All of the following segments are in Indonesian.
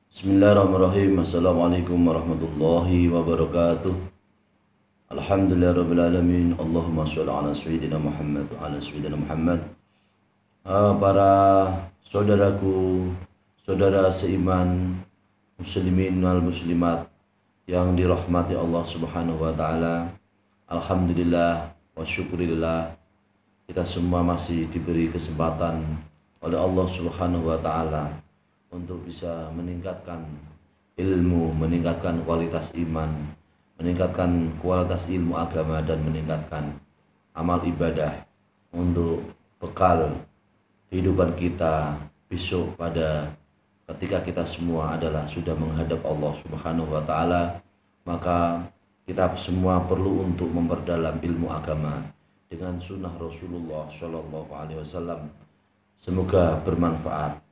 Bismillahirrahmanirrahim. Assalamualaikum warahmatullahi wabarakatuh. Alhamdulillahirabbil alamin. Allahumma shalli ala sayyidina Muhammad wa ala sayyidina Muhammad. Para saudaraku, saudara seiman, muslimin wal muslimat yang dirahmati Allah Subhanahu wa taala. Alhamdulillah wa syukurillah, kita semua masih diberi kesempatan oleh Allah Subhanahu wa taala untuk bisa meningkatkan ilmu, meningkatkan kualitas iman, meningkatkan kualitas ilmu agama, dan meningkatkan amal ibadah untuk bekal kehidupan kita besok pada ketika kita semua adalah sudah menghadap Allah Subhanahu wa taala. Maka kita semua perlu untuk memperdalam ilmu agama dengan sunnah Rasulullah Shallallahu Alaihi Wasallam. Semoga bermanfaat.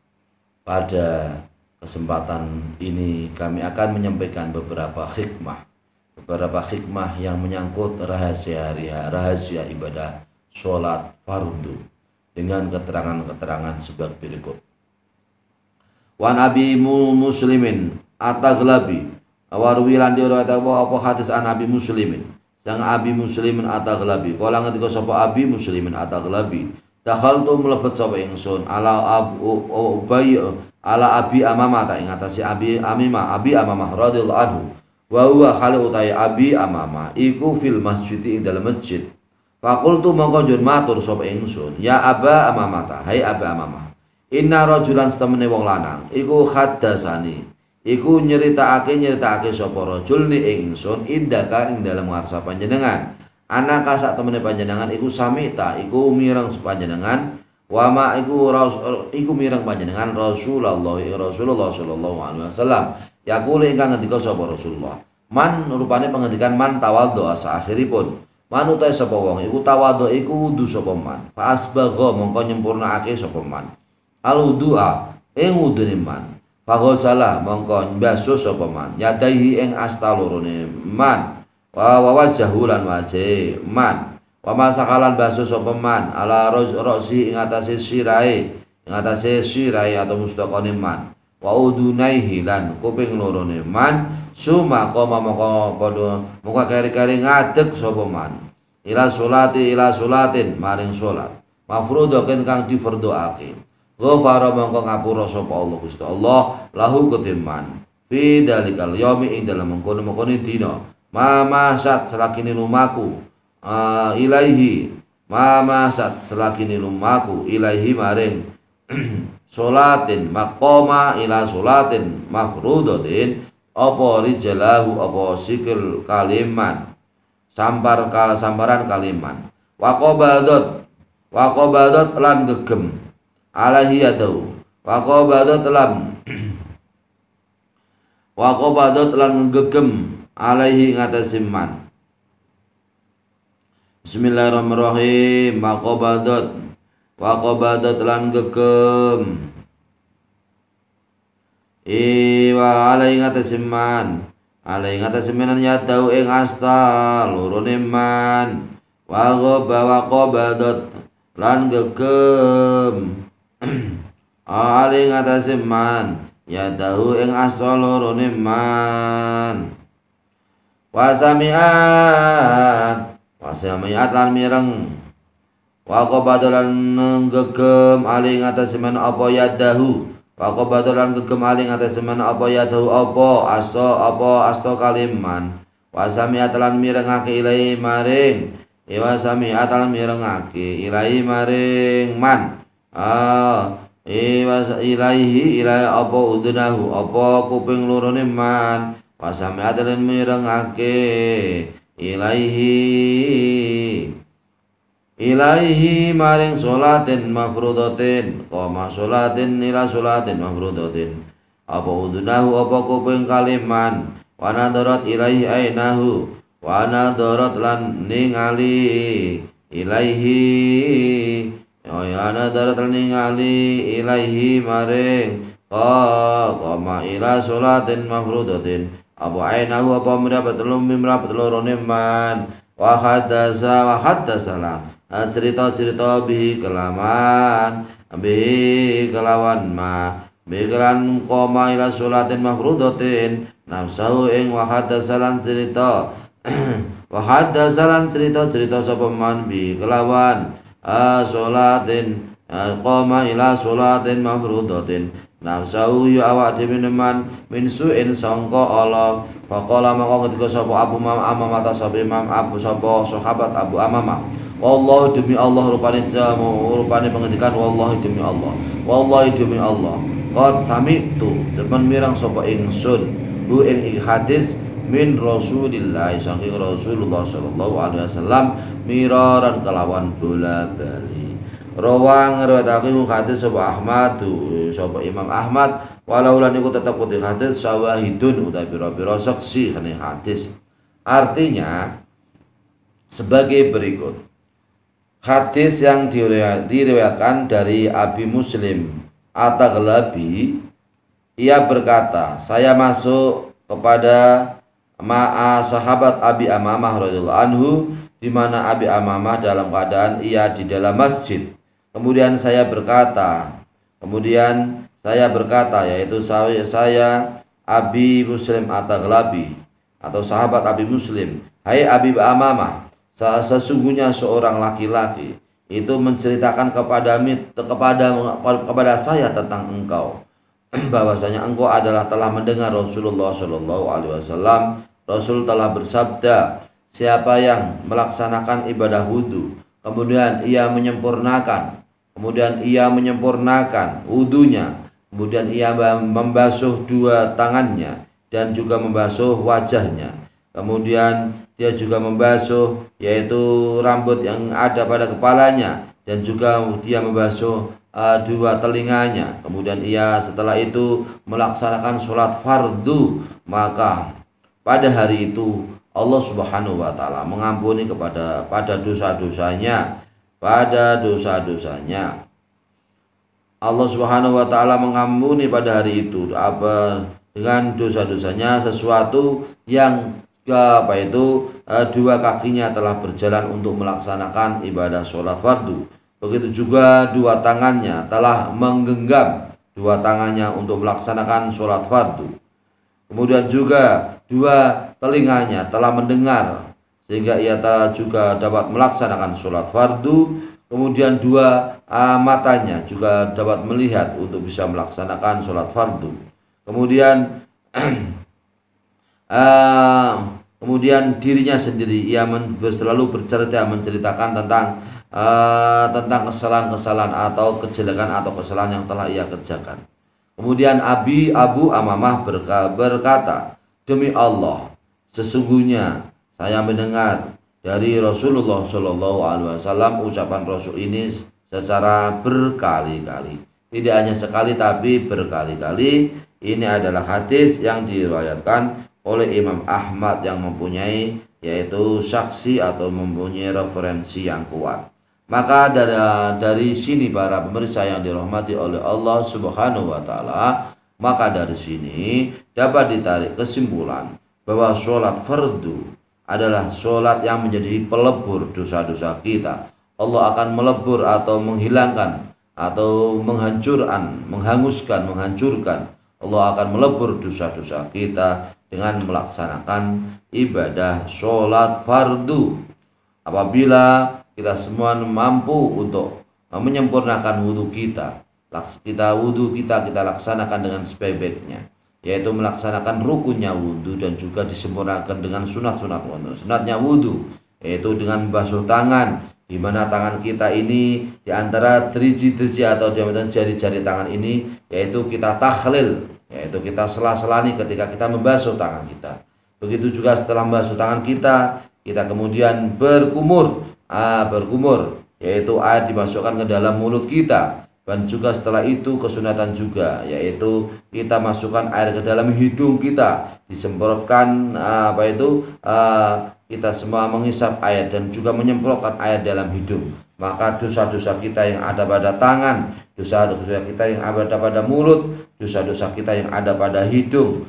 Pada kesempatan ini kami akan menyampaikan beberapa hikmah yang menyangkut rahasia ibadah sholat fardu dengan keterangan-keterangan sebagai berikut. Wan Abi Muslimin At-Taghlabi, awarwilan diriwayat apa hadis an Abi Muslimin sang Abi Muslimin At-Taghlabi kala ngendika sapa Abi Muslimin At-Taghlabi, dakhaltu mlebet sapa ingsun ala Abi Amamah ing atase Abi Amamah radhiyallahu anhu, wa huwa khali utai Abi Amamah iku fil masjid ing dalam masjid. Faqultu mongko njur matur sapa ingsun, ya Aba Amamah, hai Aba Amamah, inna rajulan setemene wong lanang iku khaddasani, iku nyeritakake sapa rajul ni ingsun indaka ing dalam ngarsa panjenengan. Anak kasak temene panjenengan iku samita, iku mireng panjenengan, wama iku mireng panjenengan Rasulullah sallallahu alaihi wasallam. Yaqulu ingkang ngendika sapa Rasulullah, man rupane pengendikan man tawadhu asa akhiripun, man utahe sapa wong iku tawadhu iku wudu sapa man, fa asbagha mongko nyempurnakake sapa man al wudu'a ing wudune man, fa ghasala mongko mbasuh sapa man yadaihi ing asta lorone man, wa wajhahu lan wajhe man, wa masakalan basuh sapa man ala rosi ing atase sirahe atau mustaqone man, wa udunaihi lan kuping lorone man, suma koma moko kari-kari ngadeg sapa man ila solatin maring salat mafruḍatin kang difardhoake, ghafara mongko ngapura sapa Allah Gusti Allah lahu kutiman fi dalikal yaumi ing dalem mengkono-mengkono dina, mamasat selakini lumaku ilaihi, mamasat selakini lumaku ilaihi maring solatin maqama ila solatin mafrudatin apa rijalahu apa sikil kaliman sambaran kaliman, waqabadat lan gegem alaihi yadau, waqabadat lan gegem alaihi ngatasi man. Bismillahirrahmanirrahim. Waqabadat lan gegem wa alaihi ngatasi man, alaihi ngatasi man yadau ing asta lorone man, waqabadat lan gegem alaihi ngatasi man yadau ing asta lorone man, wasamiat lan mireng, waqabadolan gegem aling atas man apa yadahu, waqabadolan gegem aling atas man apa yadahu apa asto kaliman, wasamiat lan mirengake ilahi maring, wasamiat lan mirengake ilahi maring man, ilaihi apa udunahu apa kuping lorone man, wasami adalan mirengake ilaihi maring solatin mafrudatin, koma solatin ila solatin mafrudatin apa udunahu apa kuping kaliman, wa nadarat ilaihi ainahu, wa nadarat lan ningali ilaihi, ya nadarat lan ningali ilaihi maring koma ila solatin mafrudatin abu ainahu apa mirapat lorone man, wa haddasalan cerita bihi kelawan ma Biklan koma ila sholatin mafrudatin nafsahu ing wa haddasalan cerita wa haddasalan cerita sapa man bi kelawan sholatin koma ila sholatin mafrudatin nafsahu ya awak dhewe neman min su'in sangka Allah. Faqala maka ketika sapa Abu Amamah ta sapa Imam Abu sapa sahabat Abu Amamah, wallahu demi Allah, rupane pengendikan wallahi demi Allah, wallahi demi Allah, qad sami'tu temen mirang sapa ingsun bu ing hadis min Rasulillah saking Rasulullah sallallahu alaihi wasallam miraran kelawan bola-bali. Rawang riwayatake hadis sapa Ahmad sapa Imam Ahmad walau lan iku tetep putih hadis sawahidun utawi pira-pira saksi kene hadis. Artinya sebagai berikut. Hadis yang diriwayatkan dari Abi Muslim At-Taghlabi, ia berkata, saya masuk kepada sahabat Abi Amamah radhiyallahu anhu, di mana Abi Amamah dalam keadaan ia di dalam masjid. Kemudian saya berkata, yaitu saya Abi Muslim At-Taghlabi atau sahabat Abi Muslim, hai Abi Amamah, sesungguhnya seorang laki-laki itu menceritakan kepada saya tentang engkau, bahwasanya engkau telah mendengar Rasulullah Shallallahu Alaihi Wasallam. Rasul telah bersabda, siapa yang melaksanakan ibadah wudhu, kemudian ia menyempurnakan wudhunya, kemudian ia membasuh dua tangannya dan juga membasuh wajahnya, kemudian dia juga membasuh yaitu rambut yang ada pada kepalanya, dan juga dia membasuh dua telinganya. Kemudian ia setelah itu melaksanakan sholat fardu, maka pada hari itu Allah Subhanahu wa taala mengampuni pada dosa-dosanya. Allah Subhanahu wa taala mengampuni pada hari itu dengan dosa-dosanya sesuatu yang dua kakinya telah berjalan untuk melaksanakan ibadah sholat fardu. Begitu juga dua tangannya telah menggenggam dua tangannya untuk melaksanakan sholat fardu. Kemudian juga dua telinganya telah mendengar sehingga ia juga dapat melaksanakan sholat fardu. Kemudian dua matanya juga dapat melihat untuk bisa melaksanakan sholat fardu. Kemudian dirinya sendiri ia selalu menceritakan tentang kesalahan-kesalahan atau kejelekan atau kesalahan yang telah ia kerjakan. Kemudian Abu Amamah berkata, demi Allah, sesungguhnya saya mendengar dari Rasulullah Shallallahu Alaihi Wasallam ucapan Rasul ini secara berkali-kali, tidak hanya sekali tapi berkali-kali. Ini adalah hadis yang diriwayatkan oleh Imam Ahmad yang mempunyai yaitu saksi atau mempunyai referensi yang kuat. Maka dari sini para pemirsa yang dirahmati oleh Allah Subhanahu wa taala, maka dari sini dapat ditarik kesimpulan bahwa sholat fardu adalah sholat yang menjadi pelebur dosa-dosa kita. Allah akan melebur atau menghilangkan atau menghanguskan. Allah akan melebur dosa-dosa kita dengan melaksanakan ibadah sholat fardu. Apabila kita semua mampu untuk menyempurnakan wudhu kita laksanakan dengan sebaik-baiknya, yaitu melaksanakan rukunnya wudhu dan juga disempurnakan dengan sunatnya wudhu, yaitu dengan membasuh tangan, di mana tangan kita ini di antara driji-driji atau di antara jari-jari tangan ini yaitu kita takhlil, yaitu kita sela-selani ketika kita membasuh tangan kita. Begitu juga setelah membasuh tangan kita kemudian berkumur, yaitu air dimasukkan ke dalam mulut kita. Dan juga setelah itu kesunatan juga, yaitu kita masukkan air ke dalam hidung kita, disemprotkan kita semua menghisap air dan juga menyemprotkan air dalam hidung. Maka dosa-dosa kita yang ada pada tangan, dosa-dosa kita yang ada pada mulut, dosa-dosa kita yang ada pada hidung,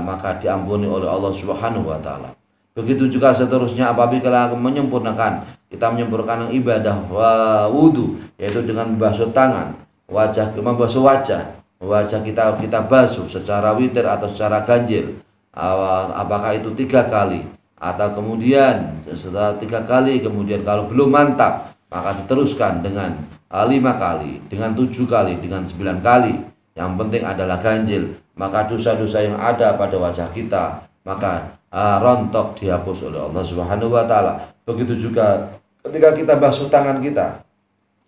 maka diampuni oleh Allah Subhanahu wa taala. Begitu juga seterusnya apabila kita menyempurnakan ibadah wudhu, yaitu dengan membasuh tangan, membasuh wajah, wajah kita basuh secara witir atau secara ganjil, apakah itu 3 kali atau kemudian setelah 3 kali, kemudian kalau belum mantap maka diteruskan dengan 5 kali, dengan 7 kali, dengan 9 kali. Yang penting adalah ganjil, maka dosa-dosa yang ada pada wajah kita maka rontok dihapus oleh Allah Subhanahu wa taala. Begitu juga ketika kita basuh tangan kita,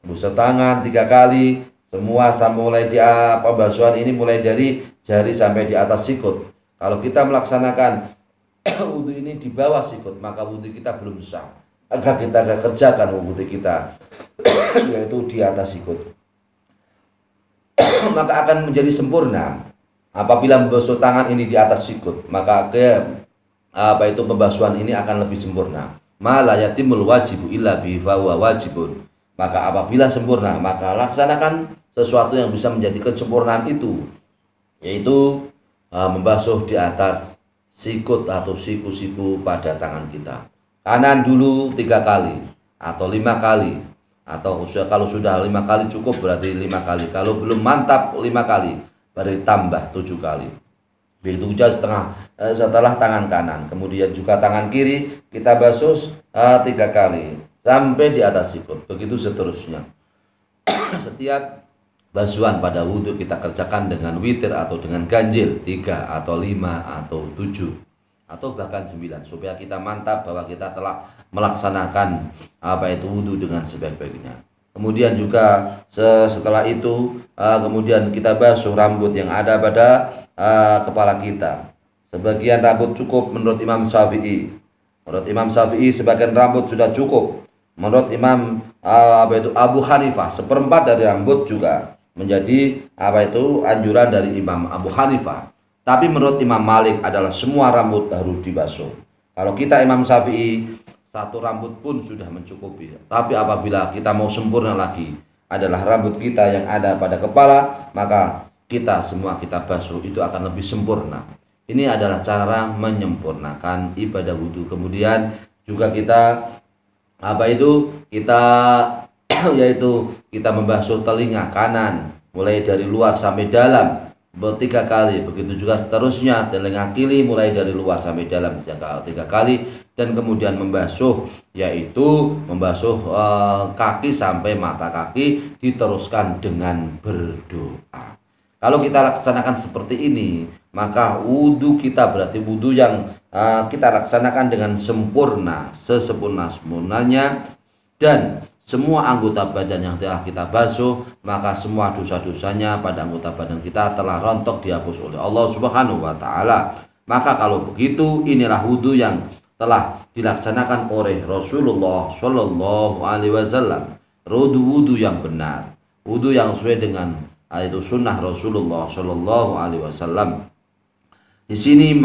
basuh tangan 3 kali, semua mulai di pembasuhan ini mulai dari jari sampai di atas sikut. Kalau kita melaksanakan wudhu ini di bawah sikut, maka wudhu kita belum sah. Agar kita kerjakan wudhu kita yaitu di atas sikut, maka akan menjadi sempurna. Apabila membasuh tangan ini di atas sikut, maka pembasuhan ini akan lebih sempurna. Ma la yatimul wajibu illa bihi fa huwa wajibun. Maka apabila sempurna, maka laksanakan sesuatu yang bisa menjadi kesempurnaan itu, yaitu membasuh di atas sikut atau siku-siku pada tangan kita. Kanan dulu 3 kali atau 5 kali, atau kalau sudah 5 kali cukup berarti 5 kali. Kalau belum mantap 5 kali, berarti tambah 7 kali. Begitu juga setelah tangan kanan. Kemudian juga tangan kiri kita basuh 3 kali sampai di atas sikut. Begitu seterusnya. Setiap basuhan pada wudhu kita kerjakan dengan witir atau dengan ganjil 3 atau 5 atau 7 atau bahkan 9, supaya kita mantap bahwa kita telah melaksanakan wudhu dengan sebaik-baiknya. Kemudian juga setelah itu kemudian kita basuh rambut yang ada pada kepala kita. Sebagian rambut cukup menurut Imam Syafi'i. Menurut Imam Syafi'i sebagian rambut sudah cukup. Menurut Imam Abu Hanifah 1/4 dari rambut juga menjadi anjuran dari Imam Abu Hanifah. Tapi menurut Imam Malik adalah semua rambut harus dibasuh. Kalau kita Imam Syafi'i 1 rambut pun sudah mencukupi. Tapi apabila kita mau sempurna lagi adalah rambut kita yang ada pada kepala, maka kita semua kita basuh, itu akan lebih sempurna. Ini adalah cara menyempurnakan ibadah wudhu. Kemudian juga kita yaitu kita membasuh telinga kanan mulai dari luar sampai dalam 3 kali. Begitu juga seterusnya telinga kiri mulai dari luar sampai dalam 3 kali. Dan kemudian membasuh kaki sampai mata kaki, diteruskan dengan berdoa. Kalau kita laksanakan seperti ini, maka wudhu kita berarti wudhu yang kita laksanakan dengan sempurna, sesempurna-sempurnanya, dan semua anggota badan yang telah kita basuh, maka semua dosa-dosanya pada anggota badan kita telah rontok dihapus oleh Allah Subhanahu wa taala. Maka kalau begitu, inilah wudhu yang telah dilaksanakan oleh Rasulullah Shallallahu Alaihi Wasallam. Wudhu yang benar, wudhu yang sesuai dengan itu sunnah Rasulullah Shallallahu Alaihi Wasallam. Di sini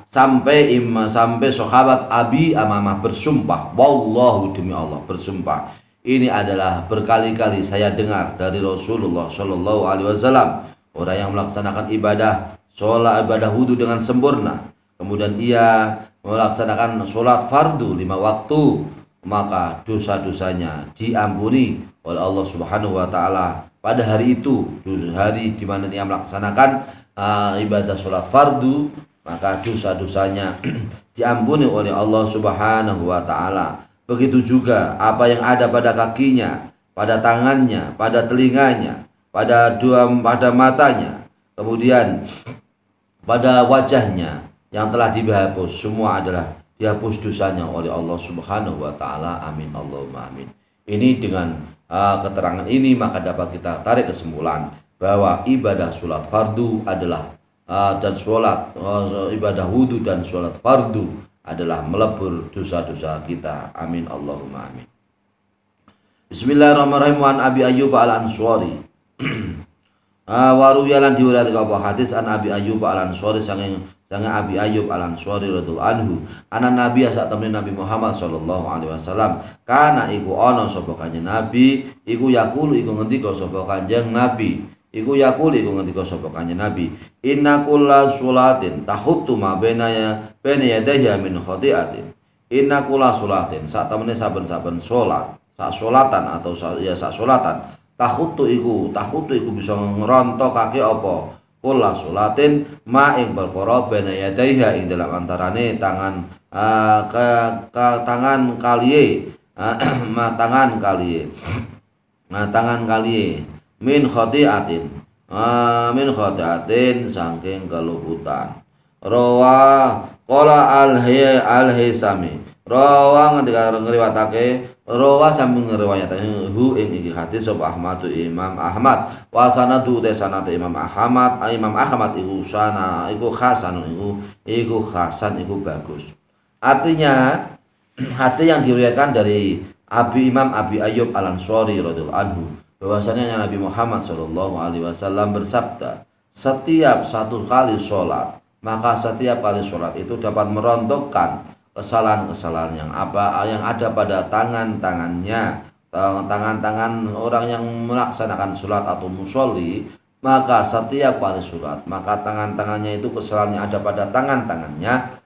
sampai sahabat Abi Amamah bersumpah, wallahu demi Allah bersumpah, ini adalah berkali-kali saya dengar dari Rasulullah Shallallahu Alaihi Wasallam, orang yang melaksanakan ibadah wudhu dengan sempurna, kemudian ia melaksanakan sholat fardu 5 waktu, maka dosa-dosanya diampuni oleh Allah Subhanahu wa taala pada hari itu, hari di mana dia melaksanakan ibadah sholat fardu, maka dosa-dosanya diampuni oleh Allah Subhanahu wa taala. Begitu juga apa yang ada pada kakinya, pada tangannya, pada telinganya, pada matanya, kemudian pada wajahnya yang telah dihapus, semua adalah dihapus dosanya oleh Allah Subhanahu wa taala. Amin Allahumma amin. Ini dengan keterangan ini maka dapat kita tarik kesimpulan bahwa ibadah sholat fardu adalah dan sholat ibadah wudhu dan sholat fardu adalah melebur dosa-dosa kita. Amin Allahumma amin. Bismillahirrahmanirrahim. An Abi Ayyub al-Ansari waruyalan diwiriwayatkan apa hadis an Abi Ayyub al-Ansari sange Abi Ayyub al-Ansari radhiyallahu anhu anan nabi sak temene Nabi Muhammad sallallahu alaihi wasallam kana iku ana sapa kanjeng Nabi iku yaqulu iku ngendika sapa kanjeng Nabi iku ngendika sapa kanjeng Nabi inna kulla sholatin tahuttu ma baina yadayha min khati'atin. Inna kulla sholatin sak temene saben-saben salat sak solatan tahutu iku bisa ngerontokake apa kula salatin ma ing perkara bena yadaiha ing dalam antarane tangan tangan kaliye tangan kaliye min khati'atin saking keluputan. Rawa qala al-Haisami rawa ngendika ngriwatake rawa sampun ngriwayatake hu ing iki hadis sapa Ahmad Imam Ahmad wa sanadu te sanad Imam Ahmad iku hasan iku bagus. Artinya hadis yang diriwayatkan dari Imam Abi Ayyub Al-Ansari radhiyallahu anhu bahwasanya Nabi Muhammad sallallahu alaihi wasallam bersabda, setiap satu kali sholat, maka setiap kali sholat itu dapat merontokkan kesalahan-kesalahan yang ada pada tangan-tangan orang yang melaksanakan sholat atau musolli. Maka setiap kali sholat, maka tangannya itu kesalahan yang ada pada tangannya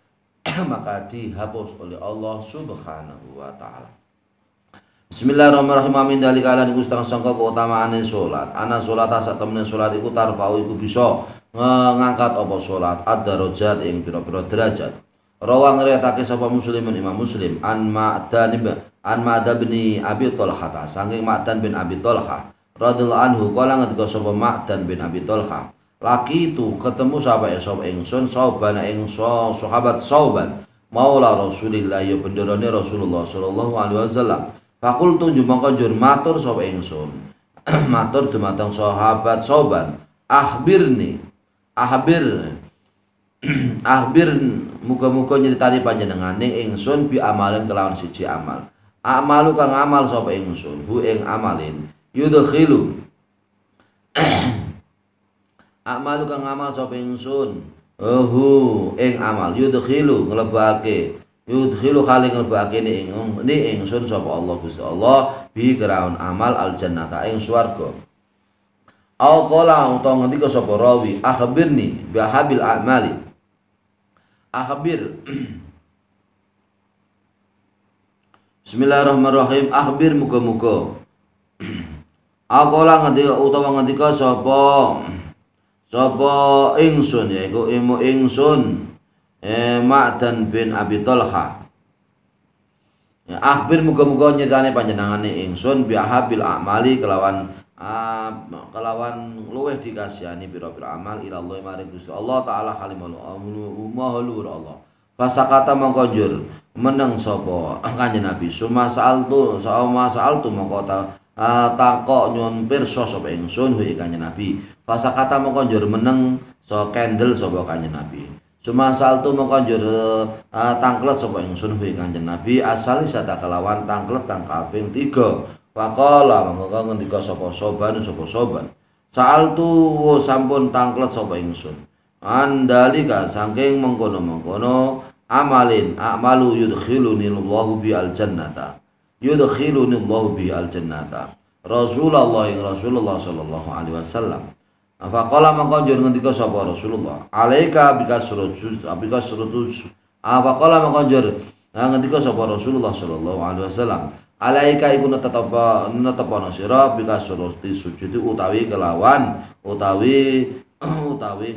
maka dihapus oleh Allah Subhanahu wa taala. Bismillahirrahmanirrahim. Amin dalika lan iku setengah sangka keutamaane salat. Ana salata sak temene salat iku tarfa'u iku bisa ngangkat apa salat ad-darajat ing pira-pira derajat. Rawa ngriwayatake sapa Muslimun Imam Muslim an Ma'dan bin Abi Thalhah saking Ma'dan bin Abi Thalhah radhiyallahu anhu kala ngendika sapa Ma'dan bin Abi Thalhah laki itu ketemu sahabat ingsun Sauban ing sahabat Sauban maula Rasulillah ya benderane Rasulullah sallallahu alaihi wasallam. Fakultu jumangka njur matur sapa ingsun. Matur dumateng sahabat Sauban, akhbir muga-muga nyritani panjenengane ingsun bi amalin kelawan siji amal. Amalu kang amal sapa ingsun, hu ing amalin yudkhilu. Amalu kang amal sapa ingsun, hu ing amal yudkhilu kali nglebake ni ingsun sapa Allah Gusti Allah bi kelawan amal al jannata ing swarga. Au qala utawa ngendika sapa rawi akhbirni bi habil a'mali. Bismillahirrahmanirrahim. Akhbir muga-muga. Au qala ngendika sapa ingsun yaiku ingsun Ma'dan bin Abi Thalhah. Akhbir muga-muga nyritane panjenengane ingsun bi habil a'mali kelawan luweh dikasihani pira-pira amal ila Allah maring Gusti Allah taala halimul mahluur Allah. Fasakata mongko njur meneng sapa Kanjeng Nabi suma sa'altu mongko takok nyuwun pirsa sapa ingsun hu Kanjeng Nabi. Fasakata mongko njur meneng kendel sapa Kanjeng Nabi. Suma saltu mongko njur tangklet sapa ingsun hu Kanjeng Nabi asal sata kelawan tangklet kang kaping 3. Faqala mongko ngendika sapa Sauban. Saltu sampun tangklet sapa ingsun. Andalika saking mengkono-mengkono amalu yudkhiluni Allahu bi al-jannata. Rasulullah sallallahu alaihi wasallam. Faqala mongko njur ngendika sapa Rasulullah, alaika faqala mongko njur ngendika sapa Rasulullah sallallahu alaihi wasallam, alaika iku netepana sira bika surati sujud utawi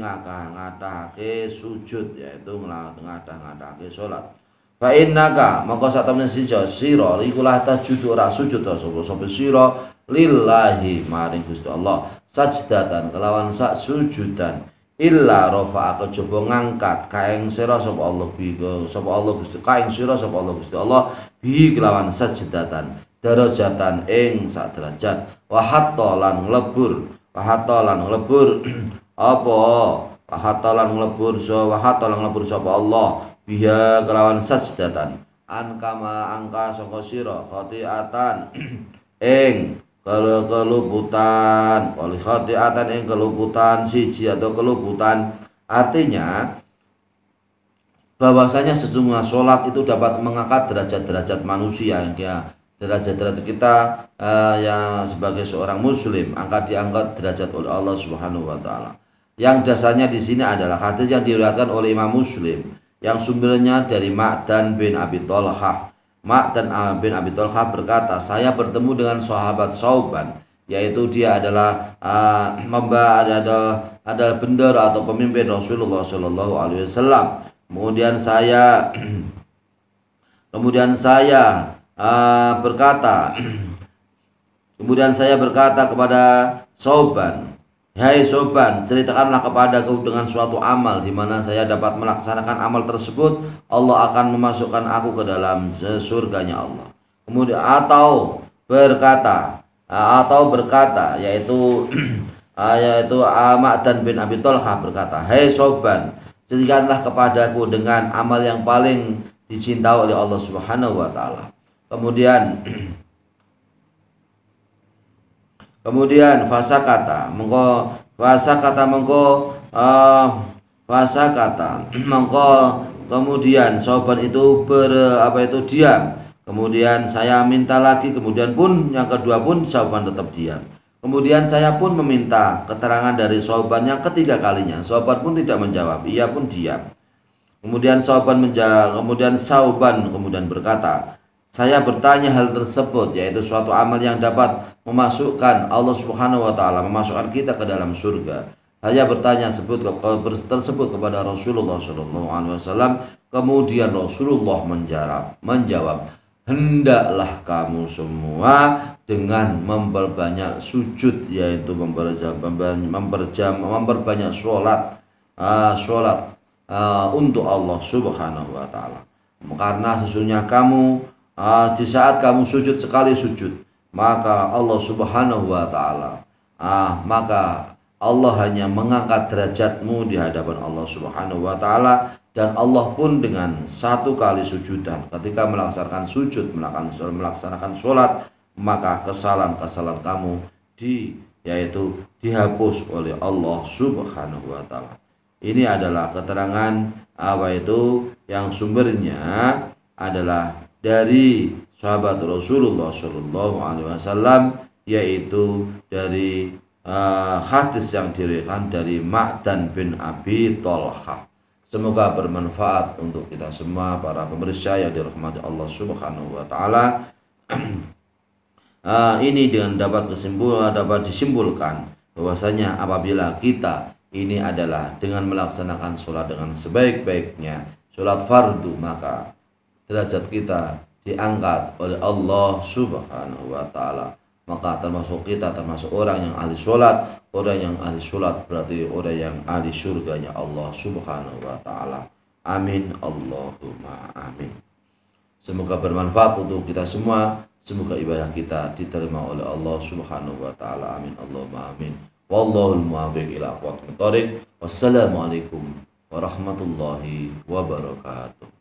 ngathahake sujud, yaitu ngathahake salat. Fa innaka mongko sak temene sira iku la tajud ora sujud sapa sira lillahi maring Gusti Allah sajdatan kelawan sak sujudan illa rafa'a kejaba ngangkat kaeng sira sapa Allah Gusti Allah bi kelawan sajdatan darajatan ing sak derajat wa hatta lan nglebur sapa Allah biha kelawan sajdatan an kama angka sangka sira khati'atan ing keluputan siji atau keluputan. Artinya bahwasanya sesungguhnya sholat itu dapat mengangkat derajat-derajat manusia, ya derajat-derajat kita yang sebagai seorang muslim diangkat derajat oleh Allah Subhanahu wa taala. Yang dasarnya di sini adalah hadis yang diriwayatkan oleh Imam Muslim yang sumbernya dari Ma'dan bin Abi Thalhah. Ma'dan bin Abi Thalhah berkata, saya bertemu dengan sahabat Sauban yaitu dia adalah adalah bendera atau pemimpin Rasulullah Shallallahu Alaihi Wasallam. Kemudian saya berkata kemudian saya berkata kepada Sauban, "Hai Sauban, ceritakanlah kepadaku dengan suatu amal di mana saya dapat melaksanakan amal tersebut, Allah akan memasukkan aku ke dalam surganya Allah." Kemudian berkata yaitu Ma'dan bin Abi Thalhah berkata, "Hai Sauban, ceritakanlah kepadaku dengan amal yang paling dicintai oleh Allah Subhanahu wa taala." Kemudian fasakata kemudian Sauban itu diam. Kemudian saya minta lagi, kemudian pun yang kedua pun Sauban tetap diam. Kemudian saya pun meminta keterangan dari Sauban yang ketiga kalinya. Sauban pun tidak menjawab, ia pun diam. Kemudian Sauban berkata, "Saya bertanya hal tersebut, yaitu suatu amal yang dapat memasukkan Allah Subhanahu wa taala, memasukkan kita ke dalam surga. Saya bertanya tersebut kepada Rasulullah Shallallahu Alaihi Wasallam. Kemudian Rasulullah menjawab, hendaklah kamu semua dengan memperbanyak sujud, yaitu memperbanyak sholat untuk Allah Subhanahu wa taala. Karena sesungguhnya kamu di saat kamu sujud sekali sujud, maka Allah Subhanahu wa taala maka Allah hanya mengangkat derajatmu di hadapan Allah Subhanahu wa taala, dan Allah pun dengan satu kali sujudan ketika melaksanakan sujud, melaksanakan sholat, maka kesalahan-kesalahan kamu dihapus oleh Allah Subhanahu wa taala. Ini adalah keterangan yang sumbernya adalah dari sahabat Rasulullah Shallallahu Alaihi Wasallam, yaitu dari hadis yang diriwayatkan dari Ma'dan bin Abi Thalhah. Semoga bermanfaat untuk kita semua para pemirsa yang dirahmati Allah Subhanahu wa taala. Ini dengan dapat disimpulkan bahwasanya apabila kita ini adalah dengan melaksanakan sholat dengan sebaik-baiknya, sholat fardu, maka derajat kita diangkat oleh Allah Subhanahu wa taala. Maka termasuk orang yang ahli sholat. Orang yang ahli sholat berarti orang yang ahli surganya Allah Subhanahu wa taala. Amin Allahumma amin. Semoga bermanfaat untuk kita semua. Semoga ibadah kita diterima oleh Allah Subhanahu wa taala. Amin Allahumma amin. Wallahul muwaffiq ila aqwamit thoriq. Wassalamualaikum warahmatullahi wabarakatuh.